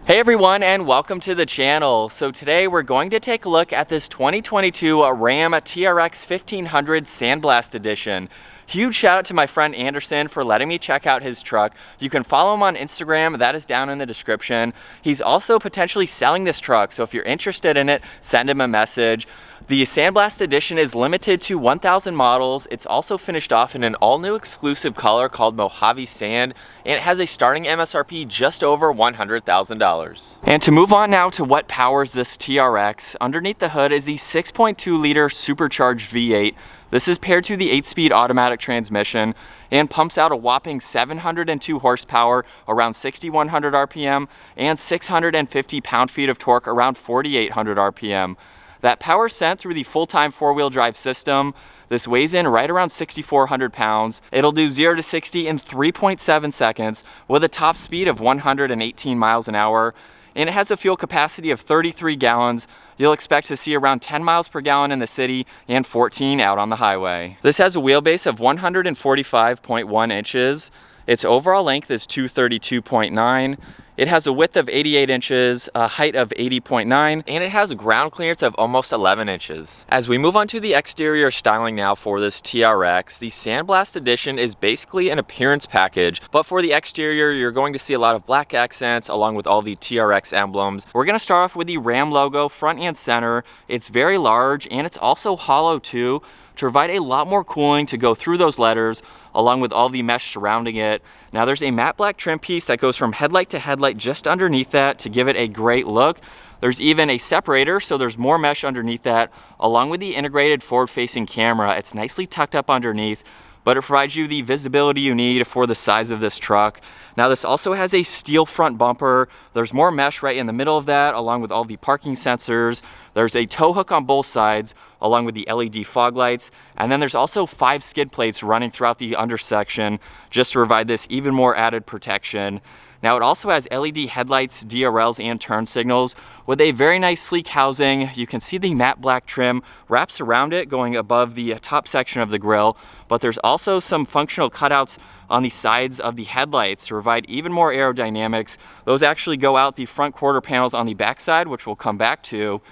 Hey everyone, and welcome to the channel. So today we're going to take a look at this 2022 Ram TRX 1500 Sandblast Edition. Huge shout out to my friend Anderson for letting me check out his truck. You can follow him on Instagram, that is down in the description. He's also potentially selling this truck, so if you're interested in it, send him a message. The Sandblast Edition is limited to 1,000 models. It's also finished off in an all-new exclusive color called Mojave Sand, and it has a starting MSRP just over $100,000. And to move on now to what powers this TRX, underneath the hood is the 6.2-liter Supercharged V8. This is paired to the 8-speed automatic transmission and pumps out a whopping 702 horsepower around 6,100 RPM and 650 pound-feet of torque around 4,800 RPM. That power sent through the full-time four-wheel drive system. This weighs in right around 6,400 pounds. It'll do 0 to 60 in 3.7 seconds with a top speed of 118 miles an hour. And it has a fuel capacity of 33 gallons. You'll expect to see around 10 miles per gallon in the city and 14 out on the highway. This has a wheelbase of 145.1 inches. Its overall length is 232.9. It has a width of 88 inches, a height of 80.9, and it has a ground clearance of almost 11 inches. As we move on to the exterior styling now for this TRX, the Sandblast Edition is basically an appearance package, but for the exterior, you're going to see a lot of black accents along with all the TRX emblems. We're gonna start off with the Ram logo front and center. It's very large, and it's also hollow too, to provide a lot more cooling to go through those letters, along with all the mesh surrounding it. Now there's a matte black trim piece that goes from headlight to headlight just underneath that to give it a great look. There's even a separator, so there's more mesh underneath that, along with the integrated forward-facing camera. It's nicely tucked up underneath, but it provides you the visibility you need for the size of this truck. Now this also has a steel front bumper. There's more mesh right in the middle of that, along with all the parking sensors. There's a tow hook on both sides, along with the LED fog lights. And then there's also 5 skid plates running throughout the undersection, just to provide this even more added protection. Now it also has LED headlights, DRLs, and turn signals with a very nice sleek housing. You can see the matte black trim wraps around it going above the top section of the grille, but there's also some functional cutouts on the sides of the headlights to provide even more aerodynamics. Those actually go out the front quarter panels on the backside, which we'll come back to.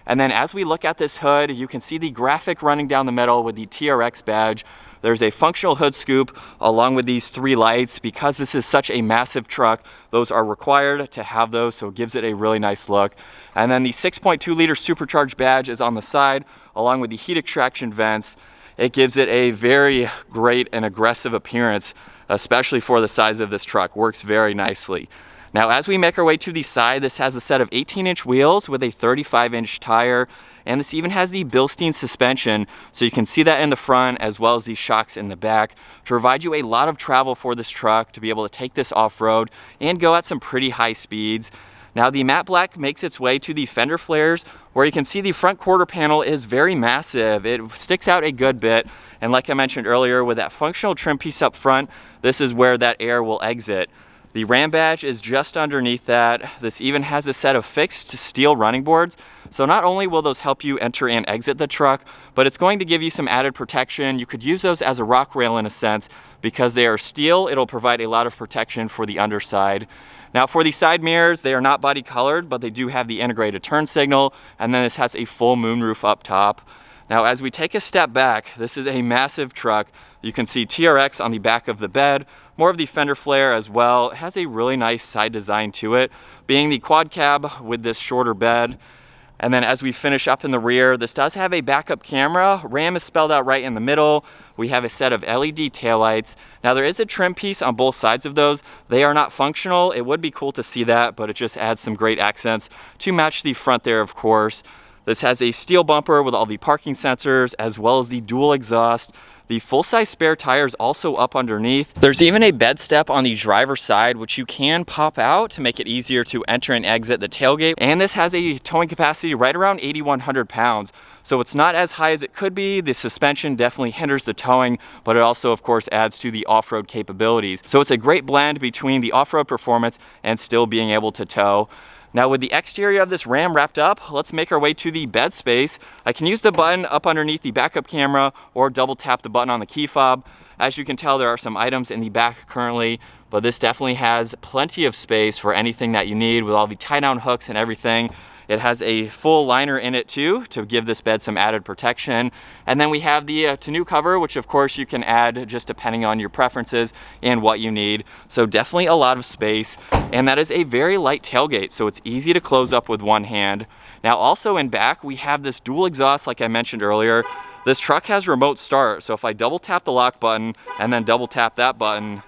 And then as we look at this hood, you can see the graphic running down the middle with the TRX badge. There's a functional hood scoop along with these 3 lights. Because this is such a massive truck, those are required to have those, so it gives it a really nice look. And then the 6.2-liter supercharged badge is on the side, along with the heat extraction vents. It gives it a very great and aggressive appearance, especially for the size of this truck. Works very nicely. Now as we make our way to the side, this has a set of 18-inch wheels with a 35-inch tire, and this even has the Bilstein suspension, so you can see that in the front as well as these shocks in the back to provide you a lot of travel for this truck to be able to take this off-road and go at some pretty high speeds. Now the matte black makes its way to the fender flares, where you can see the front quarter panel is very massive. It sticks out a good bit, and like I mentioned earlier, with that functional trim piece up front, this is where that air will exit. The Ram badge is just underneath that. This even has a set of fixed steel running boards, so not only will those help you enter and exit the truck, but it's going to give you some added protection. You could use those as a rock rail in a sense. Because they are steel, it'll provide a lot of protection for the underside. Now for the side mirrors, they are not body colored, but they do have the integrated turn signal, and then this has a full moonroof up top. Now as we take a step back, this is a massive truck. You can see TRX on the back of the bed, more of the fender flare as well. It has a really nice side design to it, being the quad cab with this shorter bed. And then as we finish up in the rear, this does have a backup camera. Ram is spelled out right in the middle. We have a set of LED taillights. Now there is a trim piece on both sides of those. They are not functional. It would be cool to see that, but it just adds some great accents to match the front there, of course. This has a steel bumper with all the parking sensors as well as the dual exhaust. The full-size spare tire is also up underneath. There's even a bed step on the driver's side, which you can pop out to make it easier to enter and exit the tailgate. And this has a towing capacity right around 8,100 pounds. So it's not as high as it could be. The suspension definitely hinders the towing, but it also, of course, adds to the off-road capabilities. So it's a great blend between the off-road performance and still being able to tow. Now with the exterior of this Ram wrapped up, let's make our way to the bed space. I can use the button up underneath the backup camera or double tap the button on the key fob. As you can tell, there are some items in the back currently, but this definitely has plenty of space for anything that you need with all the tie down hooks and everything. It has a full liner in it too to give this bed some added protection. And then we have the tonneau cover, which of course you can add just depending on your preferences and what you need. So definitely a lot of space. And that is a very light tailgate, so it's easy to close up with one hand. Now also in back, we have this dual exhaust like I mentioned earlier. This truck has remote start, so if I double tap the lock button and then double tap that button,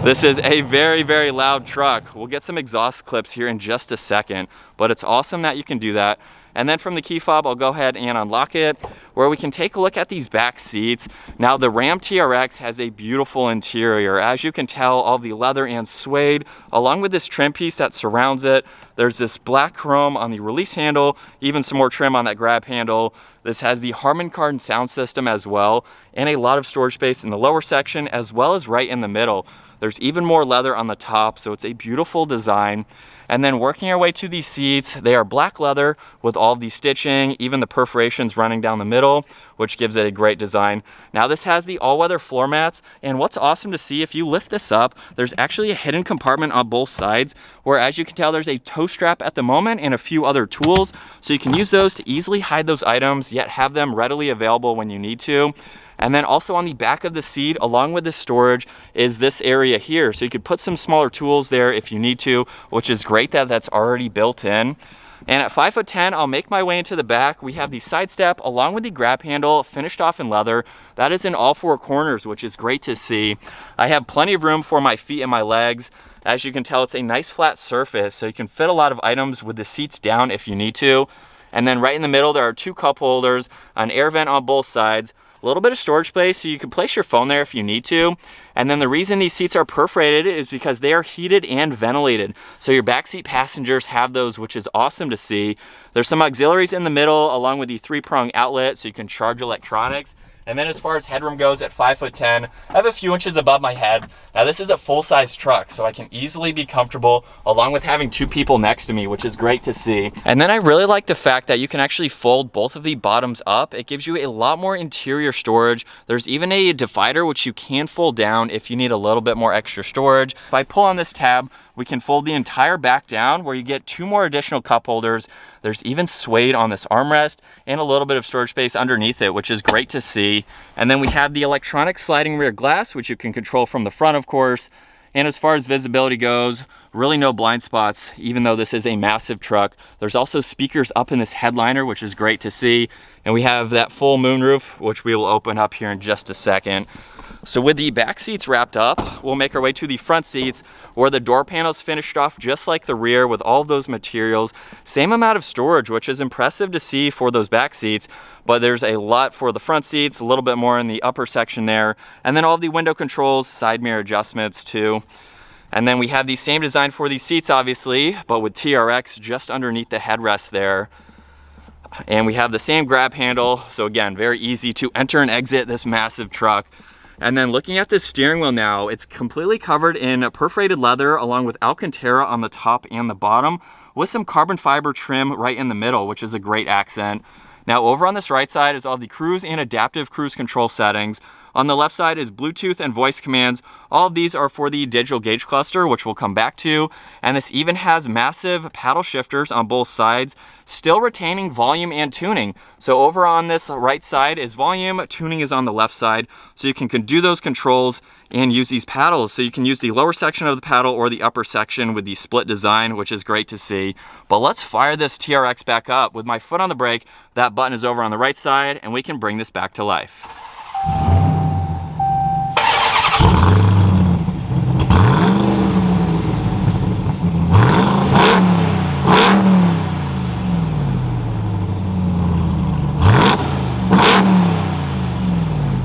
this is a very, very loud truck. We'll get some exhaust clips here in just a second, but it's awesome that you can do that. And then from the key fob, I'll go ahead and unlock it, where we can take a look at these back seats. Now the Ram TRX has a beautiful interior. As you can tell, all the leather and suede, along with this trim piece that surrounds it. There's this black chrome on the release handle, even some more trim on that grab handle. This has the Harman Kardon sound system as well, and a lot of storage space in the lower section, as well as right in the middle. There's even more leather on the top, so it's a beautiful design. And then working our way to these seats, they are black leather with all of the stitching, even the perforations running down the middle, which gives it a great design. Now this has the all-weather floor mats, and what's awesome to see, if you lift this up, there's actually a hidden compartment on both sides, where as you can tell, there's a tow strap at the moment and a few other tools, so you can use those to easily hide those items, yet have them readily available when you need to. And then also on the back of the seat, along with the storage, is this area here. So you could put some smaller tools there if you need to, which is great that that's already built in. And at 5'10", I'll make my way into the back. We have the side step along with the grab handle finished off in leather. That is in all four corners, which is great to see. I have plenty of room for my feet and my legs. As you can tell, it's a nice flat surface, so you can fit a lot of items with the seats down if you need to. And then right in the middle, there are two cup holders, an air vent on both sides, a little bit of storage space, so you can place your phone there if you need to. And then the reason these seats are perforated is because they are heated and ventilated. So your backseat passengers have those, which is awesome to see. There's some auxiliaries in the middle, along with the 3-prong outlet, so you can charge electronics. And then as far as headroom goes, at 5'10", I have a few inches above my head. Now this is a full-size truck, so I can easily be comfortable, along with having two people next to me, which is great to see. And then I really like the fact that you can actually fold both of the bottoms up. It gives you a lot more interior storage. There's even a divider, which you can fold down if you need a little bit more extra storage. If I pull on this tab, we can fold the entire back down, where you get two more additional cup holders. There's even suede on this armrest and a little bit of storage space underneath it, which is great to see. And then we have the electronic sliding rear glass, which you can control from the front, of course. And as far as visibility goes, really no blind spots, even though this is a massive truck. There's also speakers up in this headliner, which is great to see. And we have that full moonroof, which we will open up here in just a second. So with the back seats wrapped up, we'll make our way to the front seats, where the door panels finished off just like the rear with all of those materials. Same amount of storage, which is impressive to see for those back seats, but there's a lot for the front seats, a little bit more in the upper section there. And then all of the window controls, side mirror adjustments too. And then we have the same design for these seats, obviously, but with TRX just underneath the headrest there. And we have the same grab handle, so again, very easy to enter and exit this massive truck. And then looking at this steering wheel now, it's completely covered in perforated leather, along with alcantara on the top and the bottom, with some carbon fiber trim right in the middle, which is a great accent. Now over on this right side is all the cruise and adaptive cruise control settings. On the left side is Bluetooth and voice commands. All of these are for the digital gauge cluster, which we'll come back to. And this even has massive paddle shifters on both sides, still retaining volume and tuning. So over on this right side is volume, tuning is on the left side. So you can do those controls and use these paddles. So you can use the lower section of the paddle or the upper section with the split design, which is great to see. But let's fire this TRX back up. With my foot on the brake, that button is over on the right side, and we can bring this back to life.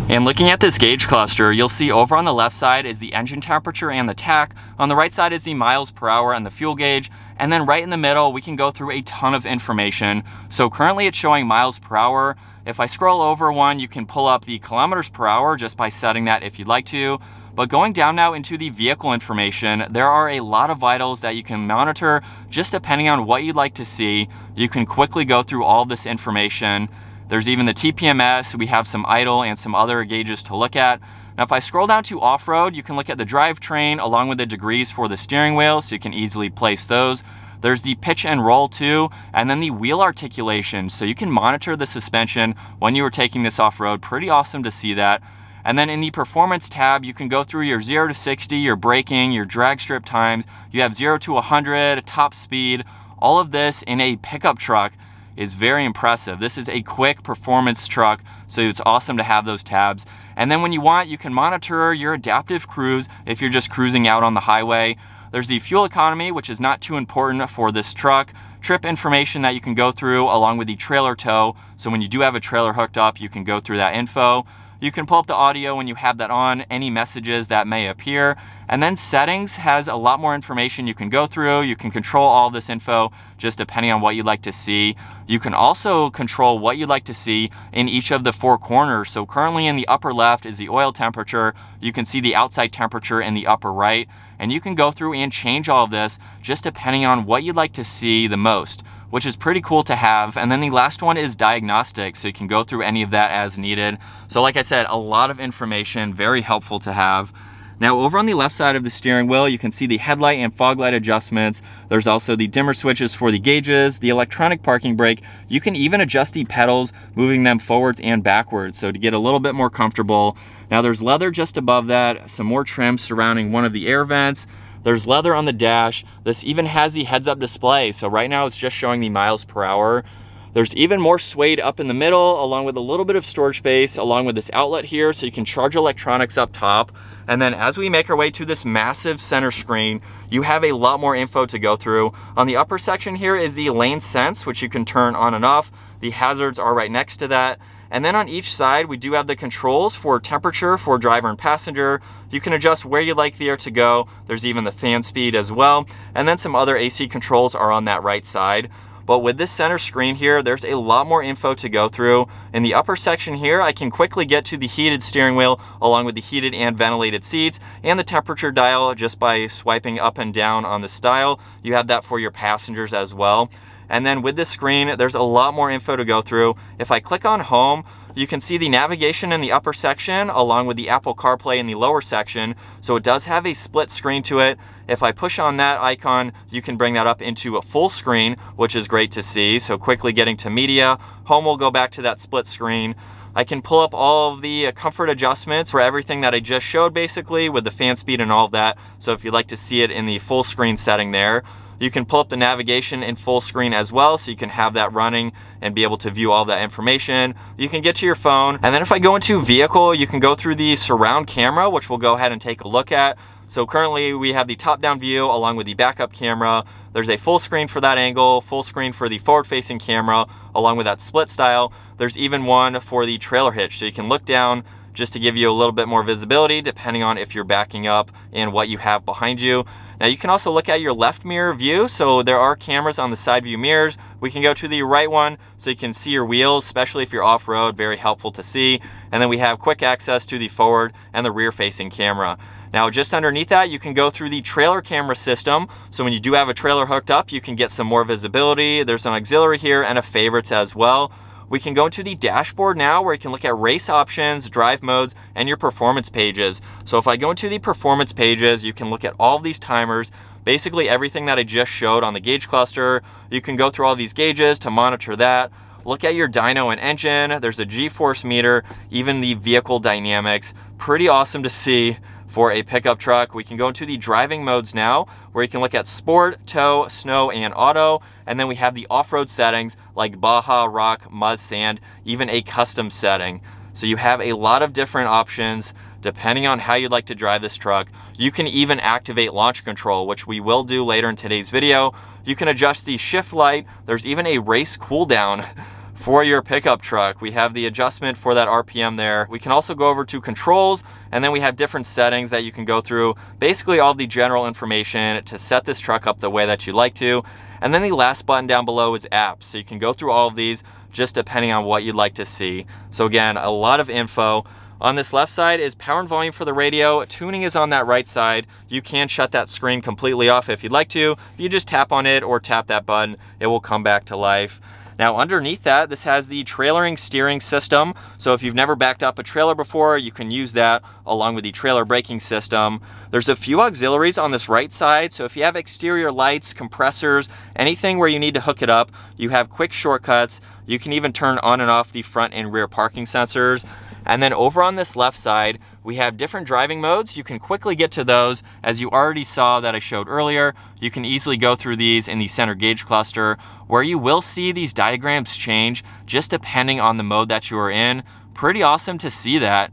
And looking at this gauge cluster, you'll see over on the left side is the engine temperature and the tach. On the right side is the miles per hour and the fuel gauge. And then right in the middle, we can go through a ton of information. So currently it's showing miles per hour. If I scroll over one, you can pull up the kilometers per hour just by setting that if you'd like to. But going down now into the vehicle information, there are a lot of vitals that you can monitor just depending on what you'd like to see. You can quickly go through all this information. There's even the TPMS. We have some idle and some other gauges to look at. Now, if I scroll down to off-road, you can look at the drivetrain along with the degrees for the steering wheel, so you can easily place those. There's the pitch and roll too, and then the wheel articulation, so you can monitor the suspension when you were taking this off-road. Pretty awesome to see that. And then in the performance tab, you can go through your 0 to 60, your braking, your drag strip times. You have 0 to 100, top speed. All of this in a pickup truck is very impressive. This is a quick performance truck, so it's awesome to have those tabs. And then when you want, you can monitor your adaptive cruise if you're just cruising out on the highway. There's the fuel economy, which is not too important for this truck. Trip information that you can go through along with the trailer tow. So when you do have a trailer hooked up, you can go through that info. You can pull up the audio when you have that on, any messages that may appear. And then settings has a lot more information you can go through. You can control all this info just depending on what you'd like to see. You can also control what you'd like to see in each of the 4 corners. So currently in the upper left is the oil temperature. You can see the outside temperature in the upper right. And you can go through and change all of this just depending on what you'd like to see the most, which is pretty cool to have. And then the last one is diagnostic, so you can go through any of that as needed. So like I said, a lot of information, very helpful to have. Now over on the left side of the steering wheel, you can see the headlight and fog light adjustments. There's also the dimmer switches for the gauges, the electronic parking brake. You can even adjust the pedals, moving them forwards and backwards, so to get a little bit more comfortable. Now there's leather just above that, some more trim surrounding one of the air vents. There's leather on the dash. This even has the heads-up display, so right now it's just showing the miles per hour. There's even more suede up in the middle, along with a little bit of storage space, along with this outlet here, so you can charge electronics up top. And then as we make our way to this massive center screen, you have a lot more info to go through. On the upper section here is the lane sense, which you can turn on and off. The hazards are right next to that. And then on each side, we do have the controls for temperature for driver and passenger. You can adjust where you'd like the air to go. There's even the fan speed as well. And then some other AC controls are on that right side. But with this center screen here, there's a lot more info to go through. In the upper section here, I can quickly get to the heated steering wheel along with the heated and ventilated seats and the temperature dial just by swiping up and down on this dial. You have that for your passengers as well. And then with this screen, there's a lot more info to go through. If I click on home, you can see the navigation in the upper section along with the Apple CarPlay in the lower section. So it does have a split screen to it. If I push on that icon, you can bring that up into a full screen, which is great to see. So quickly getting to media, home will go back to that split screen. I can pull up all of the comfort adjustments for everything that I just showed basically with the fan speed and all of that. So if you'd like to see it in the full screen setting there, you can pull up the navigation in full screen as well, so you can have that running and be able to view all that information. You can get to your phone. And then if I go into vehicle, you can go through the surround camera, which we'll go ahead and take a look at. So currently we have the top-down view along with the backup camera. There's a full screen for that angle, full screen for the forward-facing camera, along with that split style. There's even one for the trailer hitch, so you can look down just to give you a little bit more visibility depending on if you're backing up and what you have behind you. Now you can also look at your left mirror view, so there are cameras on the side view mirrors. We can go to the right one so you can see your wheels, especially if you're off-road, very helpful to see. And then we have quick access to the forward and the rear-facing camera. Now just underneath that, you can go through the trailer camera system. So when you do have a trailer hooked up, you can get some more visibility. There's an auxiliary here and a favorites as well. We can go into the dashboard now where you can look at race options, drive modes, and your performance pages. So if I go into the performance pages, you can look at all of these timers, basically everything that I just showed on the gauge cluster. You can go through all these gauges to monitor that. Look at your dyno and engine. There's a G-force meter, even the vehicle dynamics. Pretty awesome to see for a pickup truck. We can go into the driving modes now where you can look at sport, tow, snow, and auto. And then we have the off-road settings like baja, rock, mud, sand, even a custom setting. So you have a lot of different options depending on how you'd like to drive this truck. You can even activate launch control, which we will do later in today's video. You can adjust the shift light. There's even a race cooldown for your pickup truck. We have the adjustment for that RPM there. We can also go over to controls, and then we have different settings that you can go through. Basically all the general information to set this truck up the way that you like to. And then the last button down below is apps. So you can go through all of these just depending on what you'd like to see. So again, a lot of info. On this left side is power and volume for the radio. Tuning is on that right side. You can shut that screen completely off if you'd like to. If you just tap on it or tap that button, it will come back to life. Now underneath that, this has the trailering steering system. So if you've never backed up a trailer before, you can use that along with the trailer braking system. There's a few auxiliaries on this right side. So if you have exterior lights, compressors, anything where you need to hook it up, you have quick shortcuts. You can even turn on and off the front and rear parking sensors. And then over on this left side, we have different driving modes. You can quickly get to those. As you already saw that I showed earlier, you can easily go through these in the center gauge cluster, where you will see these diagrams change just depending on the mode that you are in. Pretty awesome to see that.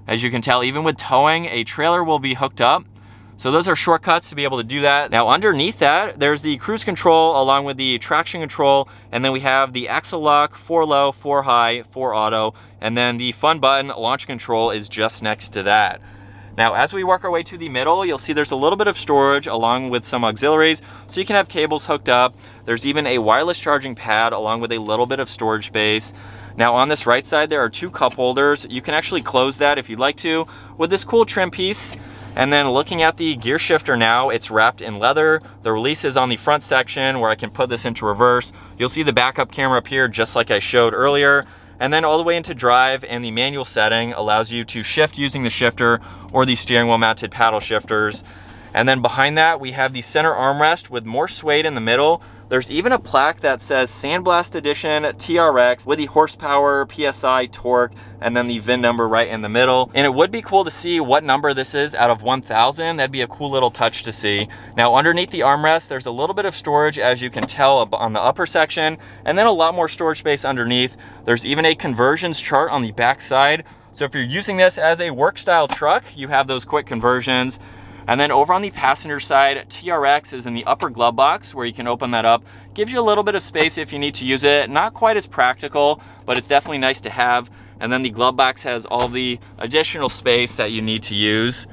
As you can tell, even with towing, a trailer will be hooked up. So those are shortcuts to be able to do that. Now underneath that, there's the cruise control along with the traction control, and then we have the axle lock, 4 low, 4 high, 4 auto, and then the fun button launch control is just next to that. Now as we work our way to the middle, you'll see there's a little bit of storage along with some auxiliaries, so you can have cables hooked up. There's even a wireless charging pad along with a little bit of storage space. Now on this right side, there are 2 cup holders. You can actually close that if you'd like to with this cool trim piece. And then looking at the gear shifter now, it's wrapped in leather. The release is on the front section where I can put this into reverse. You'll see the backup camera up here just like I showed earlier. And then all the way into drive, and the manual setting allows you to shift using the shifter or the steering wheel mounted paddle shifters. And then behind that, we have the center armrest with more suede in the middle. There's even a plaque that says Sandblast Edition TRX with the horsepower, PSI, torque, and then the VIN number right in the middle. And it would be cool to see what number this is out of 1,000. That'd be a cool little touch to see. Now underneath the armrest, there's a little bit of storage, as you can tell, on the upper section, and then a lot more storage space underneath. There's even a conversions chart on the back side. So if you're using this as a work style truck, you have those quick conversions. And then over on the passenger side, TRX is in the upper glove box where you can open that up. Gives you a little bit of space if you need to use it. Not quite as practical, but it's definitely nice to have. And then the glove box has all the additional space that you need to use.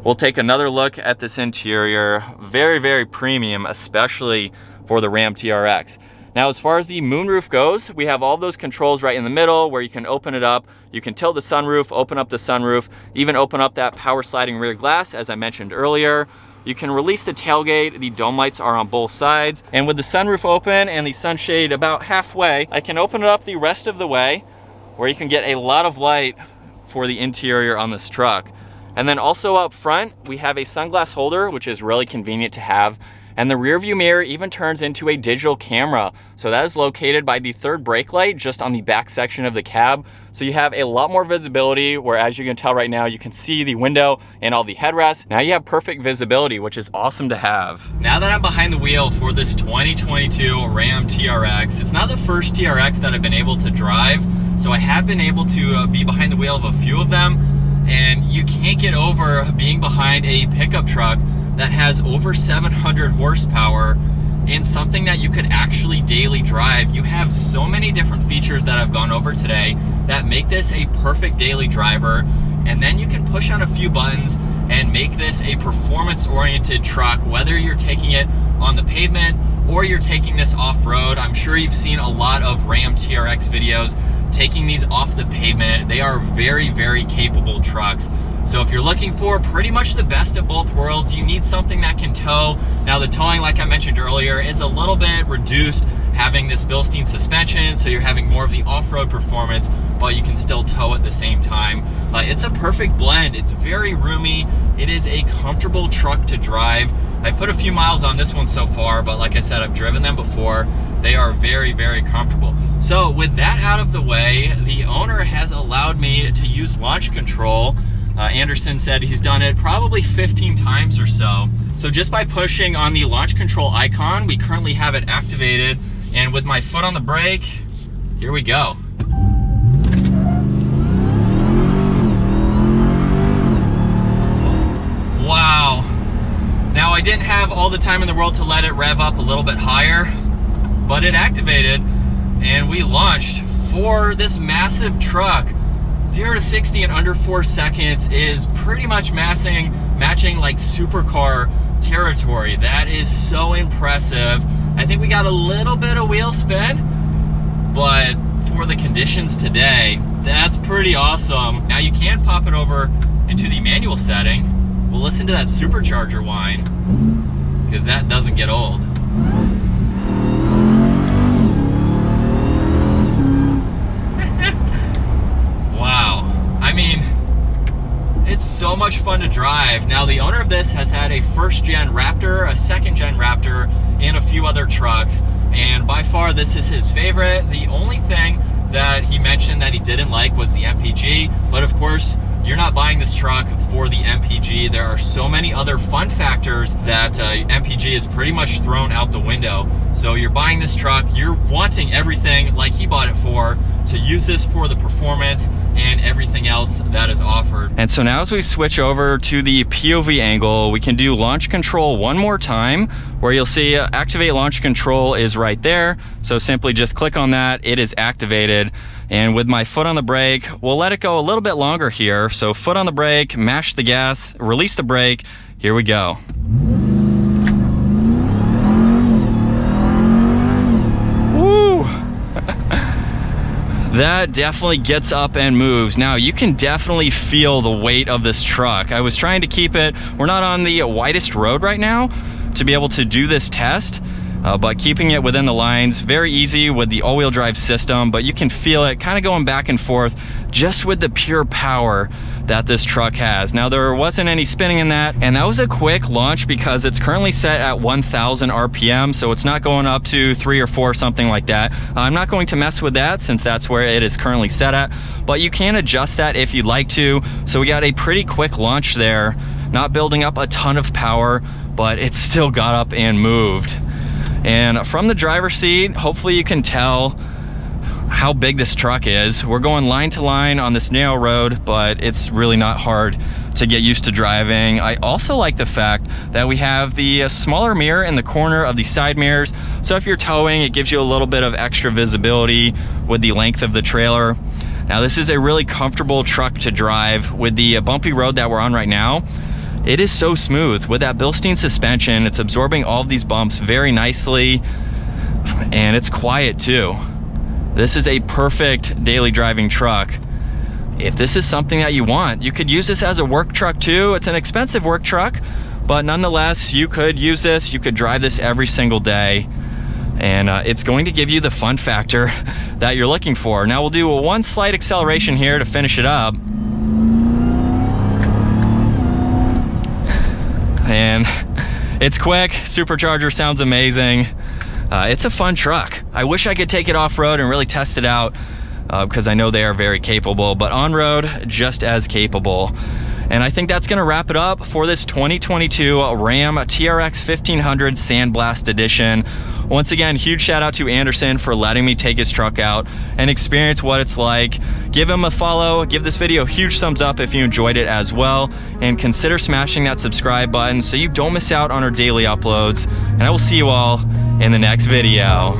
We'll take another look at this interior. Very, very premium, especially for the Ram TRX. Now, as far as the moonroof goes, we have all those controls right in the middle where you can open it up. You can tilt the sunroof, open up the sunroof, even open up that power sliding rear glass, as I mentioned earlier. You can release the tailgate. The dome lights are on both sides. And with the sunroof open and the sunshade about halfway, I can open it up the rest of the way where you can get a lot of light for the interior on this truck. And then also up front, we have a sunglass holder, which is really convenient to have. And the rear view mirror even turns into a digital camera. So that is located by the third brake light just on the back section of the cab. So you have a lot more visibility, where as you can tell right now, you can see the window and all the headrests. Now you have perfect visibility, which is awesome to have. Now that I'm behind the wheel for this 2022 Ram TRX, it's not the first TRX that I've been able to drive. So I have been able to be behind the wheel of a few of them. And you can't get over being behind a pickup truck that has over 700 horsepower in something that you could actually daily drive. You have so many different features that I've gone over today that make this a perfect daily driver. And then you can push on a few buttons and make this a performance-oriented truck, whether you're taking it on the pavement or you're taking this off-road. I'm sure you've seen a lot of Ram TRX videos taking these off the pavement. They are very, very capable trucks. So if you're looking for pretty much the best of both worlds, you need something that can tow. Now the towing, like I mentioned earlier, is a little bit reduced, having this Bilstein suspension, so you're having more of the off-road performance, but you can still tow at the same time. It's a perfect blend. It's very roomy. It is a comfortable truck to drive. I've put a few miles on this one so far, but like I said, I've driven them before. They are very, very comfortable. So with that out of the way, the owner has allowed me to use launch control. Anderson said he's done it probably 15 times or so. So just by pushing on the launch control icon, we currently have it activated. And with my foot on the brake, here we go. Wow. Now I didn't have all the time in the world to let it rev up a little bit higher, but it activated and we launched for this massive truck. 0 to 60 in under 4 seconds is pretty much matching like supercar territory. That is so impressive. I think we got a little bit of wheel spin, but for the conditions today, that's pretty awesome. Now you can pop it over into the manual setting. We'll listen to that supercharger whine, because that doesn't get old. so much fun to drive. Now, the owner of this has had a first-gen Raptor, a second-gen Raptor, and a few other trucks, and by far this is his favorite. The only thing that he mentioned that he didn't like was the MPG, but of course, you're not buying this truck for the MPG. There are so many other fun factors that MPG is pretty much thrown out the window. So you're buying this truck, you're wanting everything like he bought it for, to use this for the performance and everything else that is offered. And so now as we switch over to the POV angle, we can do launch control one more time, where you'll see activate launch control is right there. So simply just click on that, it is activated. And with my foot on the brake, we'll let it go a little bit longer here. So foot on the brake, mash the gas, release the brake, here we go. Woo! That definitely gets up and moves. Now you can definitely feel the weight of this truck. I was trying to keep it, we're not on the widest road right now to be able to do this test, but keeping it within the lines, very easy with the all-wheel drive system, but you can feel it kind of going back and forth just with the pure power that this truck has. Now there wasn't any spinning in that, and that was a quick launch because it's currently set at 1000 RPM, so it's not going up to 3 or 4, something like that. I'm not going to mess with that since that's where it is currently set at, but you can adjust that if you'd like to. So we got a pretty quick launch there, not building up a ton of power, but it still got up and moved. And from the driver's seat, hopefully you can tell how big this truck is. We're going line to line on this narrow road, but it's really not hard to get used to driving. I also like the fact that we have the smaller mirror in the corner of the side mirrors. So if you're towing, it gives you a little bit of extra visibility with the length of the trailer. Now this is a really comfortable truck to drive with the bumpy road that we're on right now. It is so smooth. With that Bilstein suspension, it's absorbing all of these bumps very nicely, and it's quiet too. This is a perfect daily driving truck. If this is something that you want, you could use this as a work truck too. It's an expensive work truck, but nonetheless, you could use this. You could drive this every single day, and it's going to give you the fun factor that you're looking for. Now we'll do one slight acceleration here to finish it up. And it's quick, supercharger sounds amazing. It's a fun truck. I wish I could take it off-road and really test it out because I know they are very capable, but on-road, just as capable. And I think that's gonna wrap it up for this 2022 Ram TRX 1500 Sandblast Edition. Once again, huge shout out to Anderson for letting me take his truck out and experience what it's like. Give him a follow, give this video a huge thumbs up if you enjoyed it as well, and consider smashing that subscribe button so you don't miss out on our daily uploads. And I will see you all in the next video.